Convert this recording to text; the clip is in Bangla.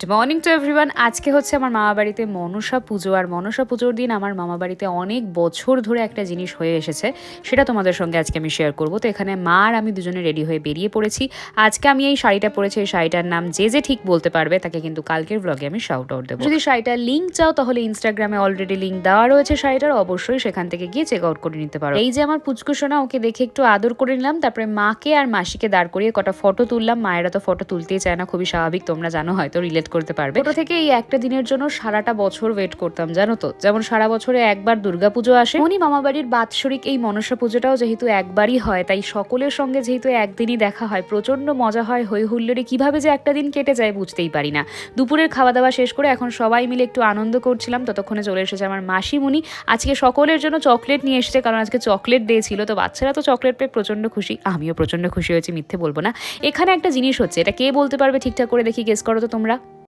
Good morning to everyone. আজকে হচ্ছে আমার মামা বাড়িতে মনসা পুজো, আর মনসা পুজোর দিন আমার মামা বাড়িতে অনেক বছর ধরে একটা জিনিস হয়ে এসেছে, সেটা তোমাদের সঙ্গে আজকে আমি শেয়ার করবো। তো এখানে মা আর আমি দুজনে রেডি হয়ে বেরিয়ে পড়েছি। আজকে আমি এই শাড়িটা পরেছি, এই শাড়িটার নাম যে যে ঠিক বলতে পারবে তাকে কিন্তু কালকের ব্লগে আমি শাউট আউট দেবো। যদি শাড়িটার লিঙ্ক চাও তাহলে ইনস্টাগ্রামে অলরেডি লিঙ্ক দেওয়া রয়েছে শাড়িটার, অবশ্যই সেখান থেকে গিয়ে চেক আউট করে নিতে পারো। এই যে আমার পুচকুসোনা, ওকে দেখে একটু আদর করে নিলাম, তারপরে মাকে আর মাসিকে দাঁড় করিয়ে কটা ফটো তুললাম। মায়েরা তো ফটো তুলতেই চায় না, খুবই স্বাভাবিক, তোমরা জানো, হয়তো রিলেট করতে পারবে। ছোট থেকে এই একটা দিনের জন্য সারাটা বছর ওয়েট করতাম, জানো তো। যেমন সারা বছরে একবার দুর্গাপুজো আসে, উনি মামা বাড়ির বাৎসরিক এই মনসা পুজোটাও যেহেতু একবারই হয়, তাই সকলের সঙ্গে যেহেতু একদিনই দেখা হয়, প্রচন্ড মজা হয়, হই হুল্লোড়ে কিভাবে যে একটা দিন কেটে যায় বুঝতেই পারি না। দুপুরের খাওয়া দাওয়া শেষ করে এখন সবাই মিলে একটু আনন্দ করছিলাম, ততক্ষণে চলে এসেছে আমার মাসিমুনি। আজকে সকলের জন্য চকলেট নিয়ে এসেছে, কারণ আজকে চকলেট ডে ছিল। তো বাচ্চারা তো চকলেট পেয়ে প্রচন্ড খুশি, আমিও প্রচন্ড খুশি হয়েছি, মিথ্যে বলবো না। এখানে একটা জিনিস হচ্ছে, এটা কে বলতে পারবে ঠিকঠাক করে, দেখি গেস করো তো তোমরা।